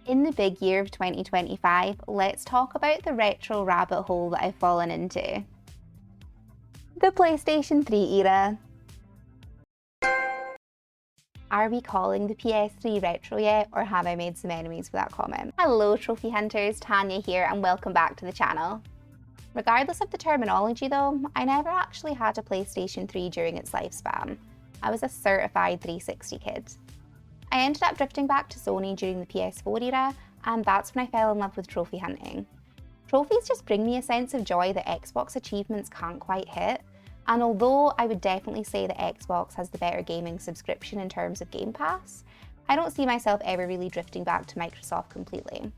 In the big year of 2025, let's talk about the retro rabbit hole that I've fallen into. The PlayStation 3 era. Are we calling the PS3 retro yet, or have I made some enemies with that comment? Hello trophy hunters, Tanya here and welcome back to the channel. Regardless of the terminology though, I never actually had a PlayStation 3 during its lifespan. I was a certified 360 kid. I ended up drifting back to Sony during the PS4 era, and that's when I fell in love with trophy hunting. Trophies just bring me a sense of joy that Xbox achievements can't quite hit, and although I would definitely say that Xbox has the better gaming subscription in terms of Game Pass, I don't see myself ever really drifting back to Microsoft completely.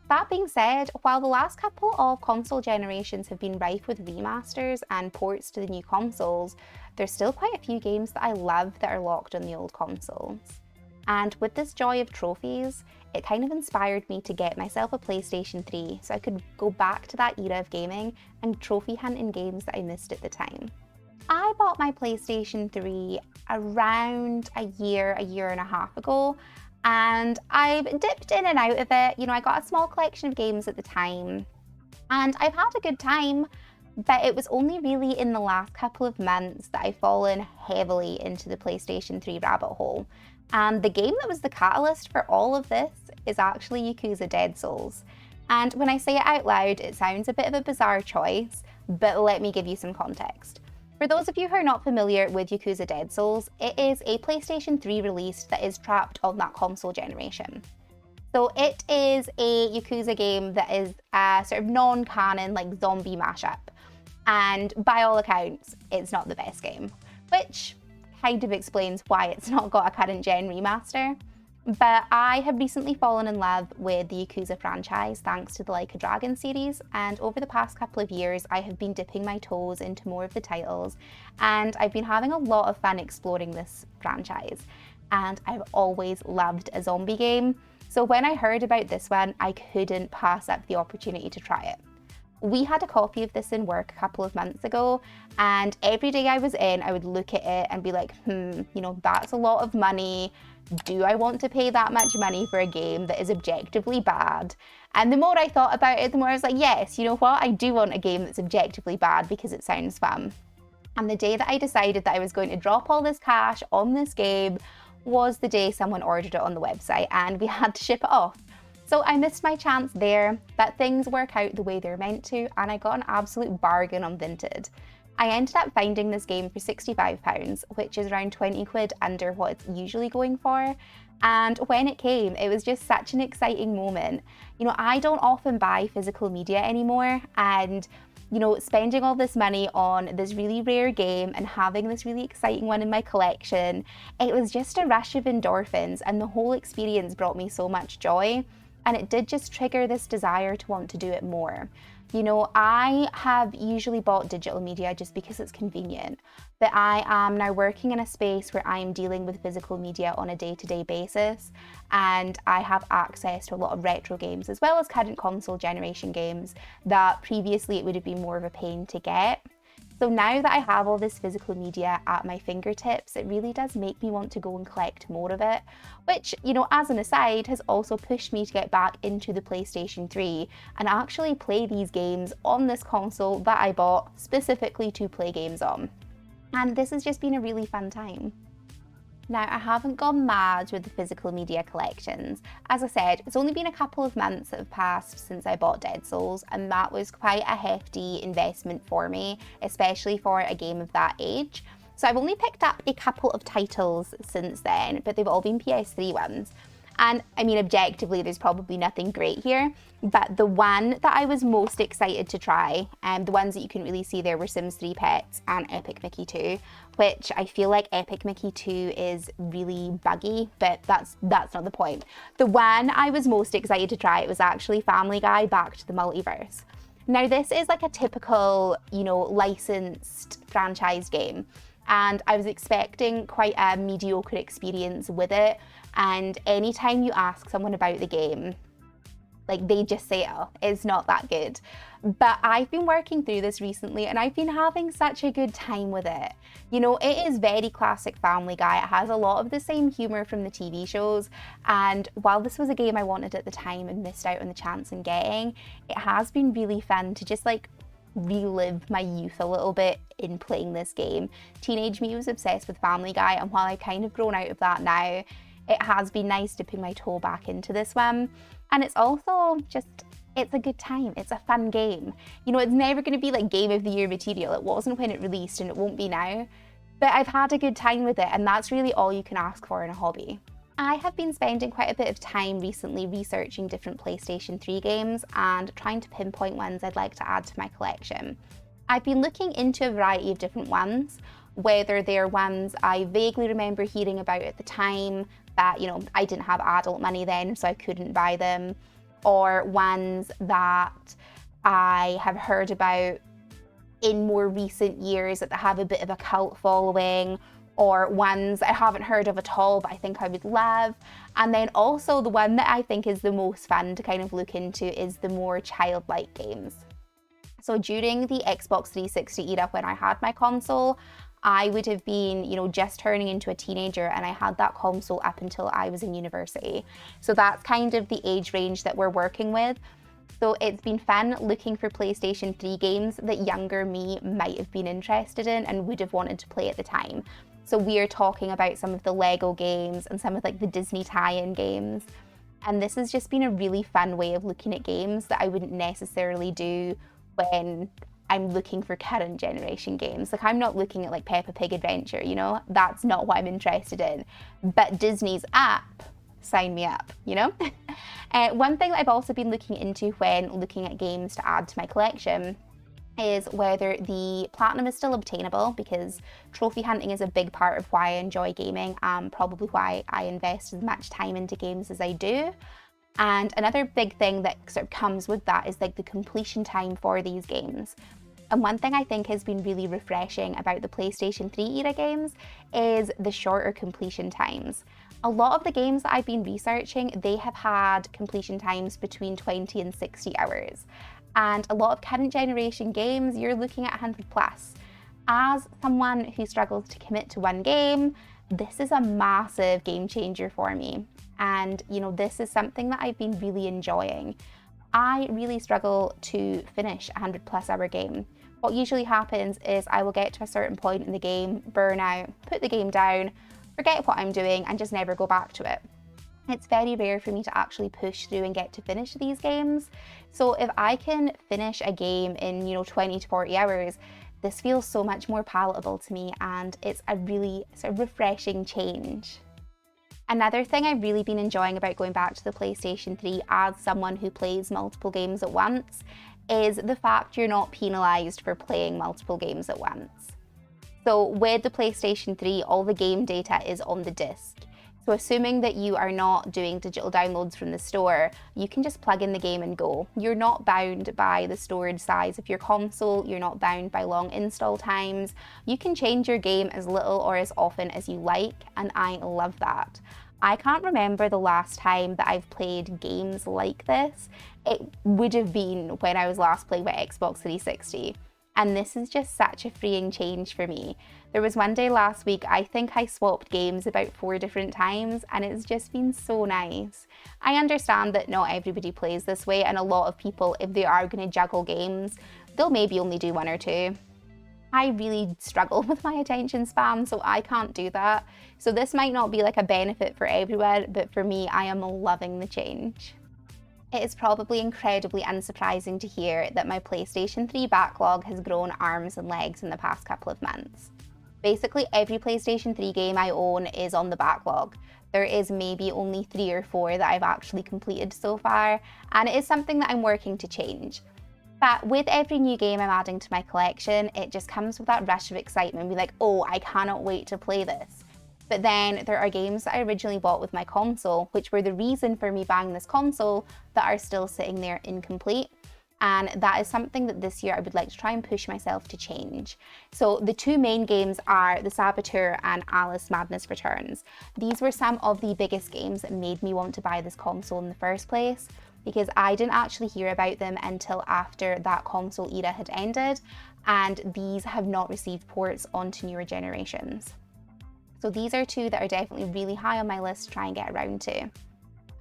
That being said, while the last couple of console generations have been rife with remasters and ports to the new consoles, there's still quite a few games that I love that are locked on the old consoles. And with this joy of trophies, it kind of inspired me to get myself a PlayStation 3 so I could go back to that era of gaming and trophy hunt in games that I missed at the time. I bought my PlayStation 3 around a year and a half ago, and I've dipped in and out of it. You know, I got a small collection of games at the time, and I've had a good time, but it was only really in the last couple of months that I've fallen heavily into the PlayStation 3 rabbit hole. And the game that was the catalyst for all of this is actually Yakuza Dead Souls. And when I say it out loud, it sounds a bit of a bizarre choice, but let me give you some context. For those of you who are not familiar with Yakuza Dead Souls, it is a PlayStation 3 release that is trapped on that console generation. So it is a Yakuza game that is a sort of non-canon, like zombie mashup. And by all accounts, it's not the best game, which kind of explains why it's not got a current gen remaster. But I have recently fallen in love with the Yakuza franchise thanks to the Like a Dragon series, and over the past couple of years I have been dipping my toes into more of the titles, and I've been having a lot of fun exploring this franchise. And I've always loved a zombie game, so when I heard about this one, I couldn't pass up the opportunity to try it. We had a copy of this in work a couple of months ago, and every day I was in, I would look at it and be like, you know, that's a lot of money. Do I want to pay that much money for a game that is objectively bad? And the more I thought about it, the more I was like, yes, you know what? I do want a game that's objectively bad because it sounds fun. And the day that I decided that I was going to drop all this cash on this game was the day someone ordered it on the website and we had to ship it off. So I missed my chance there, but things work out the way they're meant to, and I got an absolute bargain on Vinted. I ended up finding this game for £65, which is around 20 quid under what it's usually going for. And when it came, it was just such an exciting moment. You know, I don't often buy physical media anymore, and you know, spending all this money on this really rare game and having this really exciting one in my collection, it was just a rush of endorphins, and the whole experience brought me so much joy. And it did just trigger this desire to want to do it more. You know, I have usually bought digital media just because it's convenient, but I am now working in a space where I am dealing with physical media on a day-to-day basis, and I have access to a lot of retro games as well as current console generation games that previously it would have been more of a pain to get. So now that I have all this physical media at my fingertips, it really does make me want to go and collect more of it, which, you know, as an aside, has also pushed me to get back into the PlayStation 3 and actually play these games on this console that I bought specifically to play games on. And this has just been a really fun time. Now, I haven't gone mad with the physical media collections. As I said, it's only been a couple of months that have passed since I bought Dead Souls, and that was quite a hefty investment for me, especially for a game of that age. So I've only picked up a couple of titles since then, but they've all been PS3 ones. And I mean, objectively, there's probably nothing great here, but the one that I was most excited to try, and the ones that you can really see there were Sims 3 Pets and Epic Mickey 2, which I feel like Epic Mickey 2 is really buggy, but that's not the point. The one I was most excited to try was actually Family Guy Back to the Multiverse. Now, this is like a typical, you know, licensed franchise game, and I was expecting quite a mediocre experience with it. And anytime you ask someone about the game, Like, they just say, oh, it's not that good. But I've been working through this recently and I've been having such a good time with it. You know, it is very classic Family Guy. It has a lot of the same humor from the TV shows. And while this was a game I wanted at the time and missed out on the chance in getting, it has been really fun to just like relive my youth a little bit in playing this game. Teenage me was obsessed with Family Guy, and while I've kind of grown out of that now, it has been nice dipping my toe back into this one. And it's also just, it's a good time. It's a fun game. You know, it's never going to be like Game of the Year material. It wasn't when it released and it won't be now. But I've had a good time with it, and that's really all you can ask for in a hobby. I have been spending quite a bit of time recently researching different PlayStation 3 games and trying to pinpoint ones I'd like to add to my collection. I've been looking into a variety of different ones, whether they're ones I vaguely remember hearing about at the time, that, you know, I didn't have adult money then, so I couldn't buy them, or ones that I have heard about in more recent years that have a bit of a cult following, or ones I haven't heard of at all but I think I would love. And then also the one that I think is the most fun to kind of look into is the more childlike games. So during the Xbox 360 era, when I had my console, I would have been, you know, just turning into a teenager, and I had that console up until I was in university. So that's kind of the age range that we're working with. So it's been fun looking for PlayStation 3 games that younger me might have been interested in and would have wanted to play at the time. So we are talking about some of the Lego games and some of like the Disney tie-in games. And this has just been a really fun way of looking at games that I wouldn't necessarily do when I'm looking for current generation games. Like, I'm not looking at like Peppa Pig Adventure, you know, that's not what I'm interested in. But Disney's app, sign me up, you know? One thing that I've also been looking into when looking at games to add to my collection is whether the platinum is still obtainable, because trophy hunting is a big part of why I enjoy gaming and probably why I invest as much time into games as I do. And another big thing that sort of comes with that is like the completion time for these games. And one thing I think has been really refreshing about the PlayStation 3 era games is the shorter completion times. A lot of the games that I've been researching, they have had completion times between 20 and 60 hours. And a lot of current generation games, you're looking at 100 plus. As someone who struggles to commit to one game, this is a massive game changer for me. And, you know, this is something that I've been really enjoying. I really struggle to finish a 100 plus hour game. What usually happens is I will get to a certain point in the game, burn out, put the game down, forget what I'm doing, and just never go back to it. It's very rare for me to actually push through and get to finish these games. So if I can finish a game in, you know, 20 to 40 hours, this feels so much more palatable to me, and it's a really sort of refreshing change. Another thing I've really been enjoying about going back to the PlayStation 3 as someone who plays multiple games at once is the fact you're not penalised for playing multiple games at once. So with the PlayStation 3, all the game data is on the disc. So assuming that you are not doing digital downloads from the store, you can just plug in the game and go. You're not bound by the storage size of your console, you're not bound by long install times. You can change your game as little or as often as you like, and I love that. I can't remember the last time that I've played games like this. It would have been when I was last playing my Xbox 360. And this is just such a freeing change for me. There was one day last week, I think I swapped games about 4 different times, and it's just been so nice. I understand that not everybody plays this way, and a lot of people, if they are going to juggle games, they'll maybe only do 1 or 2. I really struggle with my attention span, so I can't do that. So this might not be like a benefit for everyone, but for me, I am loving the change. It is probably incredibly unsurprising to hear that my PlayStation 3 backlog has grown arms and legs in the past couple of months. Basically, every PlayStation 3 game I own is on the backlog. There is maybe only 3 or 4 that I've actually completed so far, and it is something that I'm working to change. But with every new game I'm adding to my collection, it just comes with that rush of excitement, be like, oh, I cannot wait to play this. But then there are games that I originally bought with my console, which were the reason for me buying this console, that are still sitting there incomplete. And that is something that this year I would like to try and push myself to change. So the two main games are The Saboteur and Alice Madness Returns. These were some of the biggest games that made me want to buy this console in the first place, because I didn't actually hear about them until after that console era had ended, and these have not received ports onto newer generations. So these are two that are definitely really high on my list to try and get around to.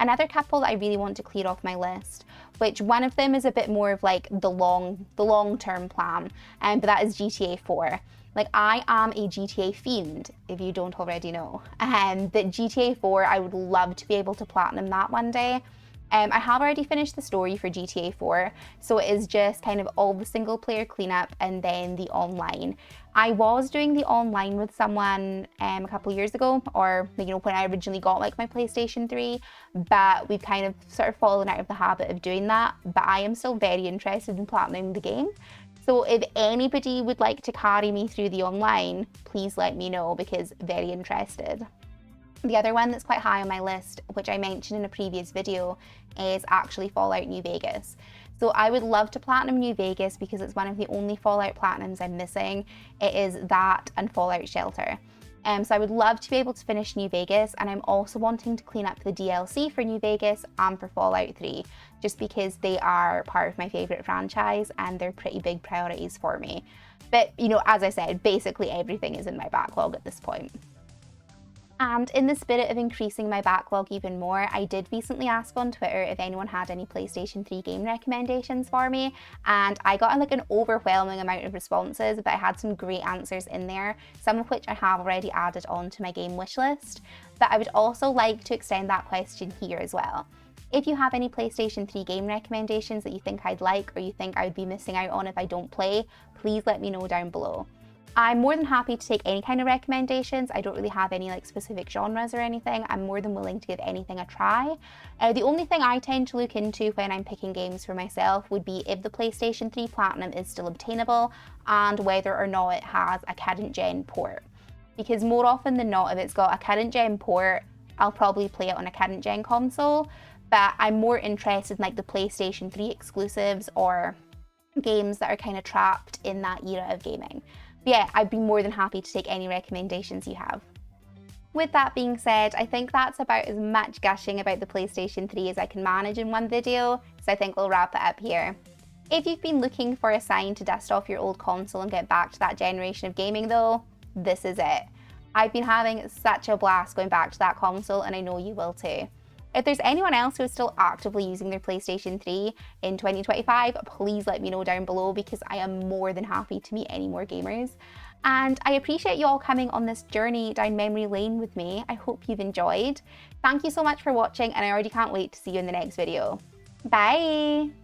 Another couple that I really want to clear off my list, which one of them is a bit more of like the long-term plan, but that is GTA 4. Like, I am a GTA fiend, if you don't already know. But GTA 4, I would love to be able to platinum that one day. I have already finished the story for GTA 4, so it is just kind of all the single player cleanup and then the online. I was doing the online with someone a couple years ago, or when I originally got like my PlayStation 3, but we've kind of sort of fallen out of the habit of doing that. But I am still very interested in platinuming the game. So if anybody would like to carry me through the online, please let me know, because very interested. The other one that's quite high on my list, which I mentioned in a previous video, is actually Fallout New Vegas. So I would love to platinum New Vegas because it's one of the only Fallout platinums I'm missing. It is that and Fallout Shelter. So I would love to be able to finish New Vegas, and I'm also wanting to clean up the DLC for New Vegas and for Fallout 3, just because they are part of my favourite franchise and they're pretty big priorities for me. But as I said, basically everything is in my backlog at this point. And in the spirit of increasing my backlog even more, I did recently ask on Twitter if anyone had any PlayStation 3 game recommendations for me, and I got like an overwhelming amount of responses, but I had some great answers in there, some of which I have already added on to my game wish list. But I would also like to extend that question here as well. If you have any PlayStation 3 game recommendations that you think I'd like, or you think I would be missing out on if I don't play, please let me know down below. I'm more than happy to take any kind of recommendations. I don't really have any like specific genres or anything. I'm more than willing to give anything a try. The only thing I tend to look into when I'm picking games for myself would be if the PlayStation 3 Platinum is still obtainable and whether or not it has a current gen port. Because more often than not, if it's got a current gen port, I'll probably play it on a current gen console. But I'm more interested in like the PlayStation 3 exclusives or games that are kind of trapped in that era of gaming. Yeah, I'd be more than happy to take any recommendations you have. With that being said, I think that's about as much gushing about the PlayStation 3 as I can manage in one video, so I think we'll wrap it up here. If you've been looking for a sign to dust off your old console and get back to that generation of gaming though, this is it. I've been having such a blast going back to that console, and I know you will too. If there's anyone else who is still actively using their PlayStation 3 in 2025, please let me know down below, because I am more than happy to meet any more gamers. And I appreciate you all coming on this journey down memory lane with me. I hope you've enjoyed. Thank you so much for watching, and I already can't wait to see you in the next video. Bye!